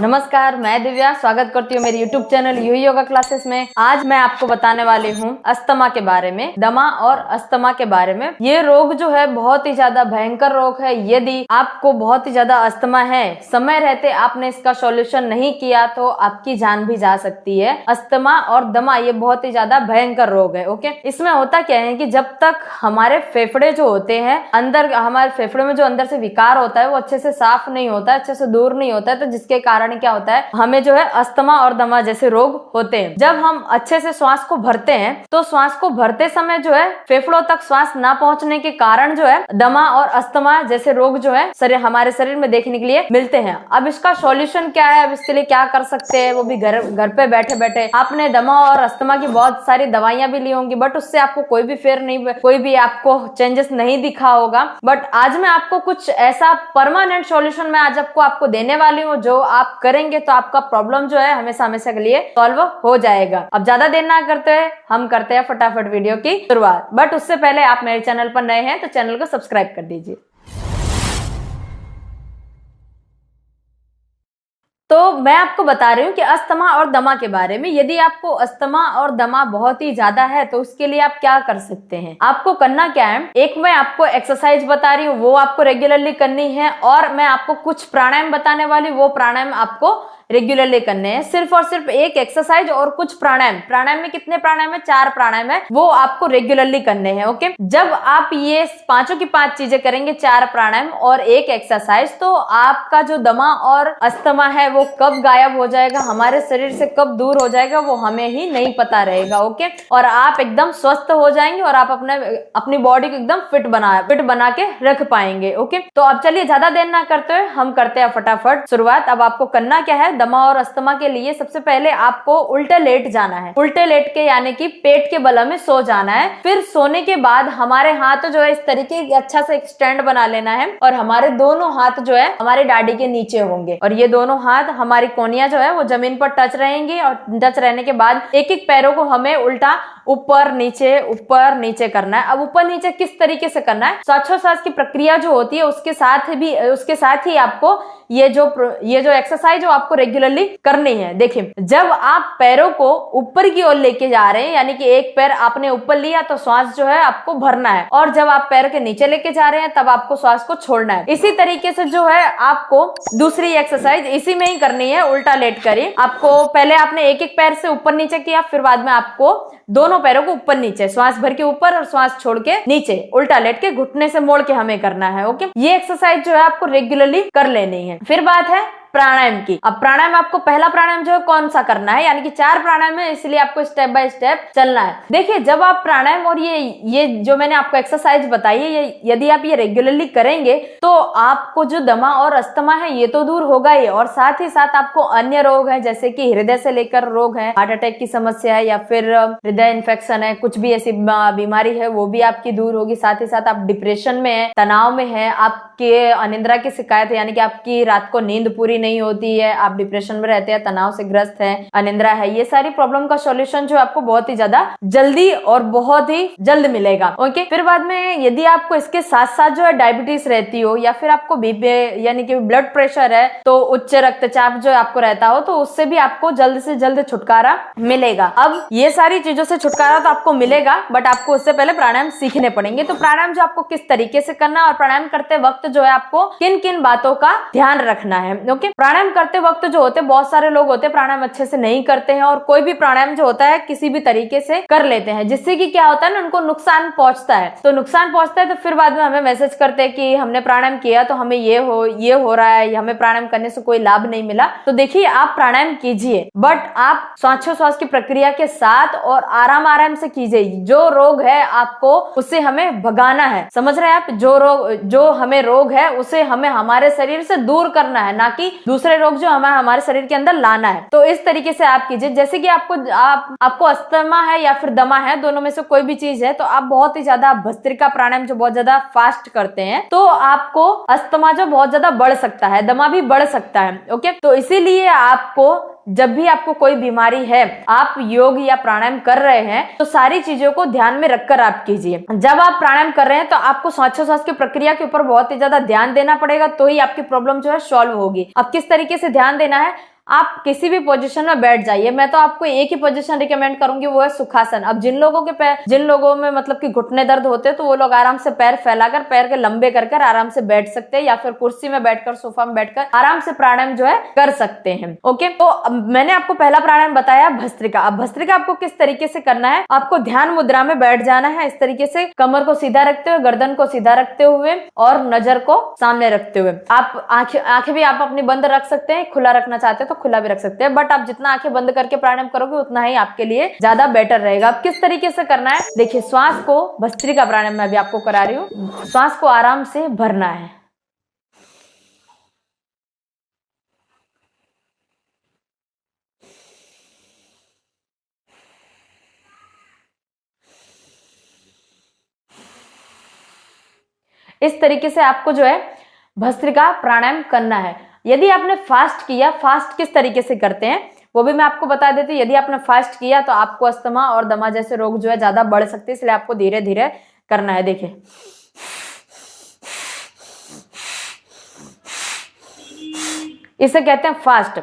नमस्कार, मैं दिव्या स्वागत करती हूँ मेरी YouTube channel you yoga classes में। आज मैं आपको बताने वाली हूँ अस्थमा के बारे में, दमा और अस्थमा के बारे में। ये रोग जो है बहुत ही ज्यादा भयंकर रोग है। यदि आपको बहुत ही ज्यादा अस्थमा है, समय रहते आपने इसका सॉल्यूशन नहीं किया तो आपकी जान भी जा सकती है। अस्थमा और दमा ये बहुत ही ज्यादा भयंकर रोग है। ओके, इसमें होता क्या है कि जब तक हमारे फेफड़े जो होते हैं, अंदर हमारे फेफड़े में जो अंदर से विकार होता है वो अच्छे से साफ नहीं होता है, अच्छे से दूर नहीं होता है, तो जिसके कारण क्या होता है हमें जो है अस्थमा और दमा जैसे रोग होते हैं। जब हम अच्छे से श्वास को भरते हैं तो श्वास को भरते समय जो है फेफड़ों तक श्वास ना पहुंचने के कारण जो है दमा और अस्थमा जैसे रोग जो है हमारे शरीर में देखने के लिए मिलते हैं। अब इसका सॉल्यूशन क्या है, अब इसके लिए क्या कर सकते हैं, वो भी घर पे बैठे बैठे। आपने दमा और अस्थमा की बहुत सारी दवाइयां भी ली होंगी, बट उससे आपको कोई भी आपको चेंजेस नहीं दिखा होगा। बट आज मैं आपको कुछ ऐसा परमानेंट सॉल्यूशन मैं आज आपको देने वाली हूँ, जो आप करेंगे तो आपका प्रॉब्लम जो है हमेशा हमेशा के लिए सॉल्व हो जाएगा। अब ज्यादा देर ना करते हैं, हम करते हैं फटाफट वीडियो की शुरुआत। बट उससे पहले आप मेरे चैनल पर नए हैं तो चैनल को सब्सक्राइब कर दीजिए। तो मैं आपको बता रही हूँ कि अस्थमा और दमा के बारे में। यदि आपको अस्थमा और दमा बहुत ही ज्यादा है तो उसके लिए आप क्या कर सकते हैं। आपको करना क्या है, एक मैं आपको एक्सरसाइज बता रही हूँ, वो आपको रेगुलरली करनी है, और मैं आपको कुछ प्राणायाम बताने वाली, वो प्राणायाम आपको रेगुलरली करने हैं। सिर्फ और सिर्फ एक एक्सरसाइज और कुछ प्राणायाम में कितने प्राणायाम है, 4 प्राणायाम है, वो आपको रेगुलरली करने हैं। ओके, जब आप ये पांचों की 5 चीजें करेंगे, 4 प्राणायाम और एक एक्सरसाइज, तो आपका जो दमा और अस्थमा है वो कब गायब हो जाएगा, हमारे शरीर से कब दूर हो जाएगा, वो हमें ही नहीं पता रहेगा। ओके, और आप एकदम स्वस्थ हो जाएंगे और आप अपनी बॉडी को एकदम फिट बना के रख पाएंगे। ओके, तो अब चलिए ज्यादा देर ना करते हुए हम करते हैं फटाफट शुरुआत। अब आपको करना क्या है, दमा और अस्थमा के लिए सबसे पहले आपको उल्टे लेट जाना है। उल्टे लेट के यानी कि पेट के बल में सो जाना है। फिर सोने के बाद हमारे हाथ जो है इस तरीके अच्छा से एक स्टैंड बना लेना है, और हमारे दोनों हाथ जो है हमारे दाढ़ी के नीचे होंगे, और ये दोनों हाथ हमारी कोहनियां जो है वो जमीन पर टच रहेंगी। और टच रहने के बाद एक एक पैरों को हमें उल्टा ऊपर नीचे करना है। अब ऊपर नीचे किस तरीके से करना है, श्वासोच्छ्वास की प्रक्रिया जो होती है उसके साथ ही आपको ये जो एक्सरसाइज आपको रेगुलरली करनी है। देखिए, जब आप पैरों को ऊपर की ओर लेके जा रहे हैं, यानी कि एक पैर आपने ऊपर लिया तो श्वास जो है आपको भरना है, और जब आप पैर के नीचे लेके जा रहे हैं तब आपको श्वास को छोड़ना है। इसी तरीके से जो है आपको दूसरी एक्सरसाइज इसी में ही करनी है, उल्टा लेट करिए। आपको पहले आपने एक एक पैर से ऊपर नीचे किया, फिर बाद में आपको दोनों पैरों को ऊपर नीचे, श्वास भर के ऊपर और श्वास छोड़ के नीचे, उल्टा लेट के घुटने से मोड़ के हमें करना है। ओके, ये एक्सरसाइज जो है आपको रेगुलरली कर लेनी है। फिर बात है प्राणायाम की। अब प्राणायाम आपको पहला प्राणायाम जो है कौन सा करना है, यानी कि 4 प्राणायाम है, इसलिए आपको स्टेप बाय स्टेप चलना है। देखिए, जब आप प्राणायाम और ये जो मैंने आपको एक्सरसाइज बताई है, यदि आप ये रेगुलरली करेंगे तो आपको जो दमा और अस्थमा है ये तो दूर होगा ही, और साथ ही साथ आपको अन्य रोग है, जैसे कि हृदय से लेकर रोग है, हार्ट अटैक की समस्या है, या फिर हृदय इन्फेक्शन है, कुछ भी ऐसी बीमारी है वो भी आपकी दूर होगी। साथ ही साथ आप डिप्रेशन में है, तनाव में है, आपके अनिद्रा की शिकायत है, यानी कि आपकी रात को नींद पूरी नहीं होती है, आप डिप्रेशन में रहते हैं, तनाव से ग्रस्त हैं, अनिद्रा है, ये सारी प्रॉब्लम का सॉल्यूशन जो आपको बहुत ही ज्यादा जल्दी और बहुत ही जल्द मिलेगा। ओके, फिर बाद में यदि आपको इसके साथ साथ जो है डायबिटीज रहती हो, या फिर आपको बीपी यानी कि ब्लड प्रेशर है, तो उच्च रक्तचाप जो आपको रहता हो, तो उससे भी आपको जल्द से जल्द छुटकारा मिलेगा। अब ये सारी चीजों से छुटकारा तो आपको मिलेगा, बट आपको उससे पहले प्राणायाम सीखने पड़ेंगे। तो प्राणायाम जो आपको किस तरीके से करना है, और प्राणायाम करते वक्त जो है आपको किन किन बातों का ध्यान रखना है। ओके, प्राणायाम करते वक्त जो होते बहुत सारे लोग होते हैं प्राणायाम अच्छे से नहीं करते हैं, और कोई भी प्राणायाम जो होता है किसी भी तरीके से कर लेते हैं, जिससे कि क्या होता है ना, उनको नुकसान पहुंचता है। तो नुकसान पहुंचता है तो फिर बाद में हमें मैसेज करते हैं कि हमने प्राणायाम किया तो हमें ये हो रहा है, हमें प्राणायाम करने से कोई लाभ नहीं मिला। तो देखिए, आप प्राणायाम कीजिए, बट आप श्वासोच्छ्वास की प्रक्रिया के साथ और आराम से कीजिए। जो रोग है आपको उसे हमें भगाना है, समझ रहे हैं आप, जो हमें रोग है उसे हमें हमारे शरीर से दूर करना है, ना कि दूसरे रोग जो हमारे शरीर के अंदर लाना है। तो इस तरीके से आप कीजिए। जैसे कि आपको अस्थमा है या फिर दमा है, दोनों में से कोई भी चीज है, तो आप बहुत ही ज्यादा भस्त्रिका प्राणायाम जो बहुत ज्यादा फास्ट करते हैं, तो आपको अस्थमा जो बहुत ज्यादा बढ़ सकता है, दमा भी बढ़ सकता है। ओके, तो इसीलिए आपको जब भी आपको कोई बीमारी है, आप योग या प्राणायाम कर रहे हैं, तो सारी चीजों को ध्यान में रखकर आप कीजिए। जब आप प्राणायाम कर रहे हैं तो आपको श्वासोच्छ्वास की प्रक्रिया के ऊपर बहुत ही ज्यादा ध्यान देना पड़ेगा, तो ही आपकी प्रॉब्लम जो है सॉल्व होगी। अब किस तरीके से ध्यान देना है, आप किसी भी पोजीशन में बैठ जाइए। मैं तो आपको एक ही पोजीशन रिकमेंड करूंगी, वो है सुखासन। अब जिन लोगों में मतलब कि घुटने दर्द होते हैं तो वो लोग आराम से पैर फैलाकर, पैर के लंबे कर आराम से बैठ सकते हैं, या फिर कुर्सी में बैठकर, सोफा में बैठकर आराम से प्राणायाम जो है कर सकते हैं। ओके, तो मैंने आपको पहला प्राणायाम बताया भस्त्रिका। अब भस्त्रिका आपको किस तरीके से करना है, आपको ध्यान मुद्रा में बैठ जाना है इस तरीके से, कमर को सीधा रखते हुए, गर्दन को सीधा रखते हुए और नजर को सामने रखते हुए। आप आंखें भी आप अपनी बंद रख सकते हैं, खुला रखना चाहते हैं तो खुला भी रख सकते हैं, बट आप जितना आंखें बंद करके प्राणायाम करोगे उतना ही आपके लिए ज्यादा बेटर रहेगा। अब किस तरीके से करना है देखिए, श्वास को, भस्त्रिका प्राणायाम मैं भी आपको करा रही हूँ, श्वास को आराम से भरना है। इस तरीके से आपको जो है भस्त्रिका प्राणायाम करना है। यदि आपने फास्ट किया, फास्ट किस तरीके से करते हैं वो भी मैं आपको बता देती हूँ। यदि आपने फास्ट किया तो आपको अस्थमा और दमा जैसे रोग जो है ज्यादा बढ़ सकते हैं, इसलिए आपको धीरे धीरे करना है। देखिए, इसे कहते हैं फास्ट।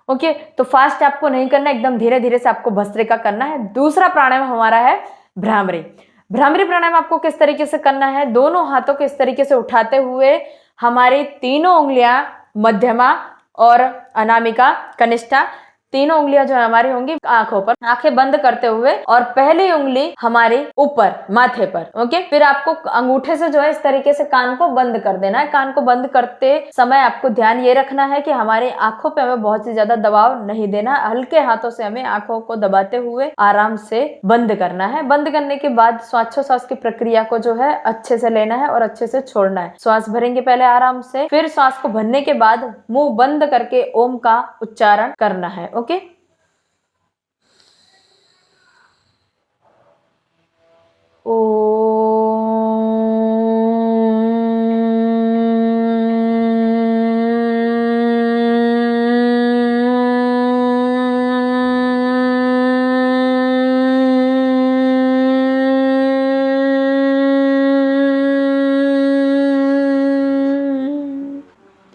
ओके, तो फास्ट आपको नहीं करना, एकदम धीरे धीरे से आपको भस्त्रिका करना है। दूसरा प्राणायाम हमारा है भ्रामरी। भ्रामरी प्राणायाम आपको किस तरीके से करना है, दोनों हाथों को इस तरीके से उठाते हुए हमारी तीनों उंगलियां, मध्यमा और अनामिका, कनिष्ठा, तीनों उंगलियां जो हमारी होंगी आंखों पर, आंखें बंद करते हुए, और पहली उंगली हमारी ऊपर माथे पर। ओके, फिर आपको अंगूठे से जो है इस तरीके से कान को बंद कर देना है। कान को बंद करते समय आपको ध्यान ये रखना है कि हमारी आंखों पे हमें बहुत ही ज्यादा दबाव नहीं देना, हल्के हाथों से हमें आंखों को दबाते हुए आराम से बंद करना है। बंद करने के बाद श्वासोच्छ्वास की प्रक्रिया को जो है अच्छे से लेना है और अच्छे से छोड़ना है। श्वास भरेंगे पहले आराम से, फिर श्वास को भरने के बाद मुंह बंद करके ओम का उच्चारण करना है। ओके,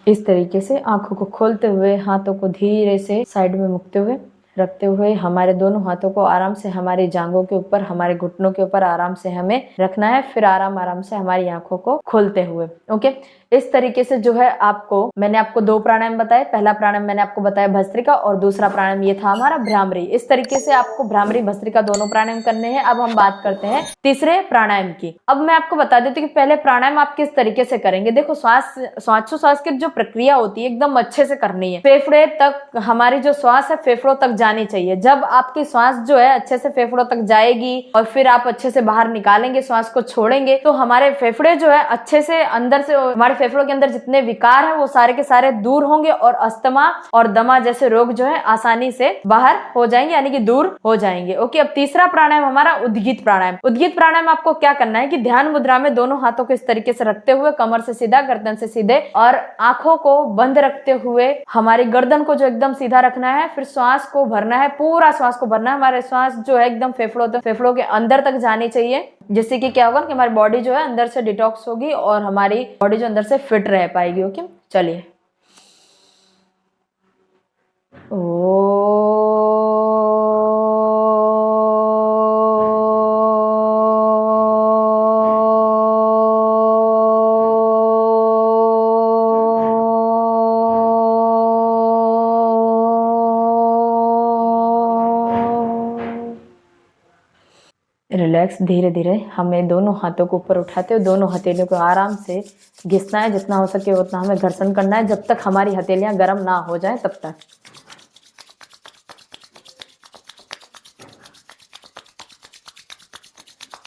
इस तरीके से आंखों को खोलते हुए, हाथों को धीरे से साइड में मुड़ते हुए रखते हुए, हमारे दोनों हाथों को आराम से हमारी जांघों के ऊपर, हमारे घुटनों के ऊपर आराम से हमें रखना है। फिर आराम से हमारी आंखों को खोलते हुए। ओके, इस तरीके से जो है मैंने आपको दो प्राणायाम बताए। पहला प्राणायाम मैंने आपको बताया भस्त्रिका, और दूसरा प्राणायाम ये था हमारा भ्रामरी। इस तरीके से आपको भ्रामरी, भस्त्रिका दोनों प्राणायाम करने हैं। अब हम बात करते हैं तीसरे प्राणायाम की। अब मैं आपको बता देती हूँ कि पहले प्राणायाम आप किस तरीके से करेंगे। देखो, श्वासोच्छ्वास की जो प्रक्रिया होती है एकदम अच्छे से करनी है। फेफड़े तक हमारी जो श्वास है फेफड़ों तक जानी चाहिए। जब आपकी श्वास जो है अच्छे से फेफड़ों तक जाएगी और फिर आप अच्छे से बाहर निकालेंगे, श्वास को छोड़ेंगे, तो हमारे फेफड़े जो है अच्छे से अंदर से, हमारे फेफड़ों के अंदर जितने विकार है वो सारे के सारे दूर होंगे और अस्थमा और दमा जैसे रोग जो है आसानी से बाहर हो जाएंगे, यानी कि दूर हो जाएंगे। ओके, अब तीसरा प्राणायाम हमारा उद्गीत प्राणायाम। उद्गीत प्राणायाम आपको क्या करना है कि ध्यान मुद्रा में दोनों हाथों को इस तरीके से रखते हुए, कमर से सीधा, गर्दन से सीधे, और आंखों को बंद रखते हुए हमारी गर्दन को जो एकदम सीधा रखना है। फिर श्वास को भरना है, पूरा श्वास को भरना है। हमारे श्वास जो है एकदम फेफड़ों के अंदर तक जानी चाहिए, जिससे कि क्या होगा कि हमारी बॉडी जो है अंदर से डिटॉक्स होगी और हमारी बॉडी जो अंदर से फिट रह पाएगी। ओके, चलिए। रिलैक्स, धीरे धीरे हमें दोनों हाथों को ऊपर उठाते हुए दोनों हथेलियों को आराम से घिसना है। जितना हो सके उतना हमें घर्षण करना है, जब तक हमारी हथेलियां गर्म ना हो जाएं तब तक।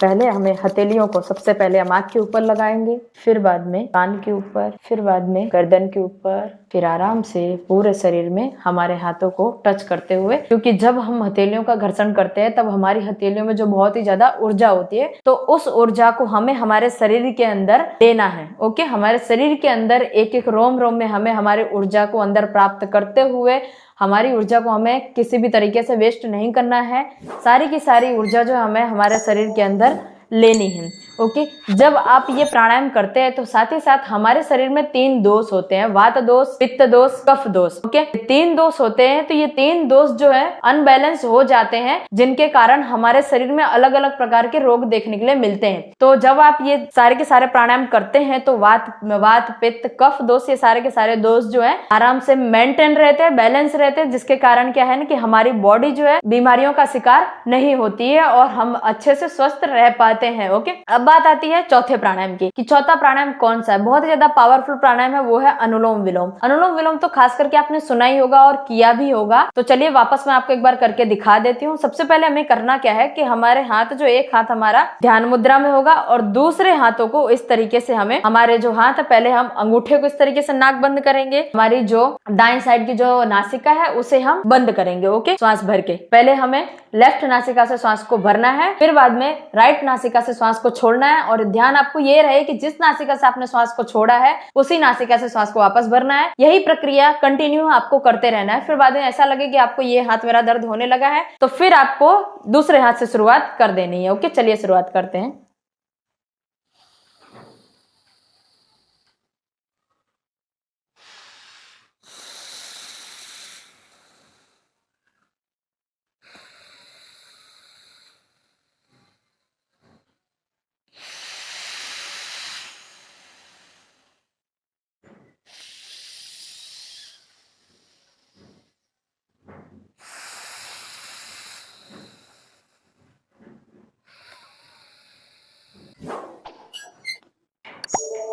पहले हमें हथेलियों को सबसे पहले हम आँख के ऊपर लगाएंगे, फिर बाद में कान के ऊपर, फिर बाद में गर्दन के ऊपर, फिर आराम से पूरे शरीर में हमारे हाथों को टच करते हुए, क्योंकि जब हम हथेलियों का घर्षण करते हैं तब हमारी हथेलियों में जो बहुत ही ज्यादा ऊर्जा होती है, तो उस ऊर्जा को हमें हमारे शरीर के अंदर देना है। ओके, हमारे शरीर के अंदर एक एक रोम रोम में हमें हमारी ऊर्जा को अंदर प्राप्त करते हुए, हमारी ऊर्जा को हमें किसी भी तरीके से वेस्ट नहीं करना है। सारी की सारी ऊर्जा जो हमें हमारे शरीर के अंदर लेनी है। ओके। जब आप ये प्राणायाम करते हैं तो साथ ही साथ हमारे शरीर में 3 दोष होते हैं, वात दोष, पित्त दोष, कफ दोष। ओके, 3 दोष होते हैं। तो ये 3 दोष जो है अनबैलेंस हो जाते हैं, जिनके कारण हमारे शरीर में अलग अलग प्रकार के रोग देखने के लिए मिलते हैं। तो जब आप ये सारे के सारे प्राणायाम करते हैं तो वात, पित्त, कफ दोष, ये सारे के सारे दोष जो है आराम से मेंटेन रहते हैं, बैलेंस रहते हैं, जिसके कारण क्या है ना कि हमारी बॉडी जो है बीमारियों का शिकार नहीं होती है और हम अच्छे से स्वस्थ रह पाते हैं। ओके, अब बात आती है चौथे प्राणायाम की कि चौथा प्राणायाम कौन सा है। बहुत ही ज्यादा पावरफुल प्राणायाम है, वो है अनुलोम विलोम। अनुलोम विलोम तो खास करके आपने सुना ही होगा और किया भी होगा। तो चलिए वापस मैं आपको एक बार करके दिखा देती हूँ। सबसे पहले हमें करना क्या है कि हमारे हाथ जो, एक हाथ हमारा ध्यान मुद्रा में होगा और दूसरे हाथों को इस तरीके से हमारे जो हाथ है, पहले हम अंगूठे को इस तरीके से नाक बंद करेंगे, हमारी जो दाएं साइड की जो नासिका है उसे हम बंद करेंगे। ओके, श्वास भर के पहले हमें लेफ्ट नासिका से श्वास को भरना है, फिर बाद में राइट नासिका से श्वास को छोड़ना है। और ध्यान आपको ये रहे कि जिस नासिका से आपने श्वास को छोड़ा है उसी नासिका से श्वास को वापस भरना है। यही प्रक्रिया कंटिन्यू आपको करते रहना है। फिर बाद में ऐसा लगे कि आपको ये हाथ मेरा दर्द होने लगा है तो फिर आपको दूसरे हाथ से शुरुआत कर देनी है। ओके, चलिए शुरुआत करते हैं।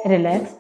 रिलैक्स।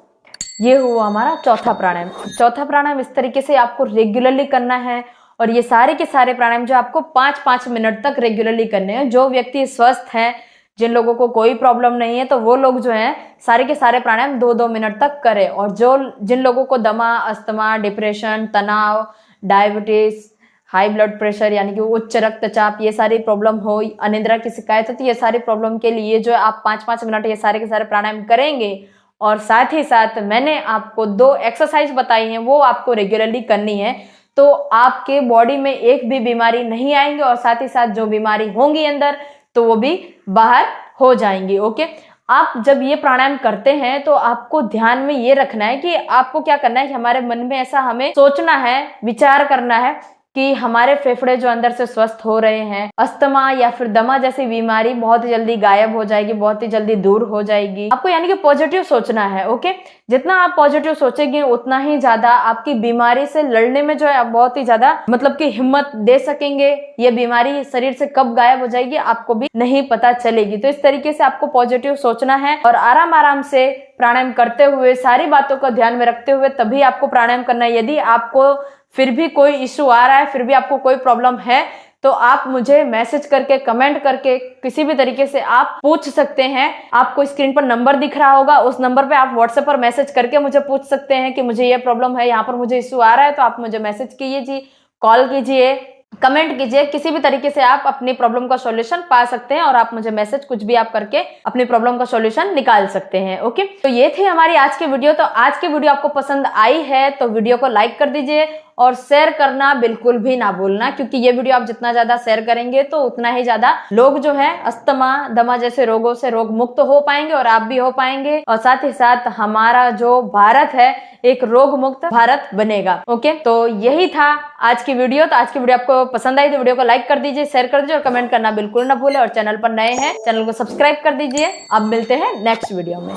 ये हुआ हमारा चौथा प्राणायाम। चौथा प्राणायाम इस तरीके से आपको रेगुलरली करना है और ये सारे के सारे प्राणायाम जो आपको 5-5 मिनट तक रेगुलरली करने हैं। जो व्यक्ति स्वस्थ है, जिन लोगों को कोई प्रॉब्लम नहीं है, तो वो लोग जो है सारे के सारे प्राणायाम 2-2 मिनट तक करें। और जिन लोगों को दमा, अस्थमा, डिप्रेशन, तनाव, डायबिटीज, हाई ब्लड प्रेशर यानी कि उच्च रक्तचाप, ये सारी प्रॉब्लम हो, अनिद्रा की शिकायत होती है, ये सारी प्रॉब्लम के लिए जो आप 5-5 मिनट ये सारे के सारे प्राणायाम करेंगे। और साथ ही साथ मैंने आपको 2 एक्सरसाइज बताई हैं, वो आपको रेगुलरली करनी है, तो आपके बॉडी में एक भी बीमारी नहीं आएंगे और साथ ही साथ जो बीमारी होंगी अंदर तो वो भी बाहर हो जाएंगी। ओके, आप जब ये प्राणायाम करते हैं तो आपको ध्यान में ये रखना है कि आपको क्या करना है कि हमारे मन में ऐसा हमें सोचना है, विचार करना है कि हमारे फेफड़े जो अंदर से स्वस्थ हो रहे हैं, अस्थमा या फिर दमा जैसी बीमारी बहुत ही जल्दी गायब हो जाएगी, बहुत ही जल्दी दूर हो जाएगी। आपको यानी कि पॉजिटिव सोचना है। ओके, जितना आप पॉजिटिव सोचेंगे उतना ही ज्यादा आपकी बीमारी से लड़ने में जो है आप बहुत ही ज्यादा मतलब कि हिम्मत दे सकेंगे। ये बीमारी शरीर से कब गायब हो जाएगी आपको भी नहीं पता चलेगी। तो इस तरीके से आपको पॉजिटिव सोचना है और आराम आराम से प्राणायाम करते हुए, सारी बातों को ध्यान में रखते हुए तभी आपको प्राणायाम करना है। यदि आपको फिर भी कोई इश्यू आ रहा है, फिर भी आपको कोई प्रॉब्लम है, तो आप मुझे मैसेज करके, कमेंट करके, किसी भी तरीके से आप पूछ सकते हैं। आपको स्क्रीन पर नंबर दिख रहा होगा, उस नंबर पे आप व्हाट्सएप पर मैसेज करके मुझे पूछ सकते हैं कि मुझे ये प्रॉब्लम है, यहाँ पर मुझे इश्यू आ रहा है। तो आप मुझे मैसेज कीजिए, कॉल कीजिए, कमेंट कीजिए, किसी भी तरीके से आप अपनी प्रॉब्लम का सॉल्यूशन पा सकते हैं और आप मुझे मैसेज कुछ भी आप करके अपनी प्रॉब्लम का सॉल्यूशन निकाल सकते हैं। ओके, तो ये थी हमारी आज की वीडियो। तो आज की वीडियो आपको पसंद आई है तो वीडियो को लाइक कर दीजिए और शेयर करना बिल्कुल भी ना भूलना, क्योंकि ये वीडियो आप जितना ज्यादा शेयर करेंगे तो उतना ही ज्यादा लोग जो है अस्थमा, दमा जैसे रोगों से रोग मुक्त हो पाएंगे और आप भी हो पाएंगे। और साथ ही साथ हमारा जो भारत है एक रोग मुक्त भारत बनेगा। ओके, तो यही था आज की वीडियो। तो आज की वीडियो आपको पसंद आई तो वीडियो को लाइक कर दीजिए, शेयर कर दीजिए और कमेंट करना बिल्कुल ना भूले। और चैनल पर नए हैं, चैनल को सब्सक्राइब कर दीजिए। अब मिलते हैं नेक्स्ट वीडियो में।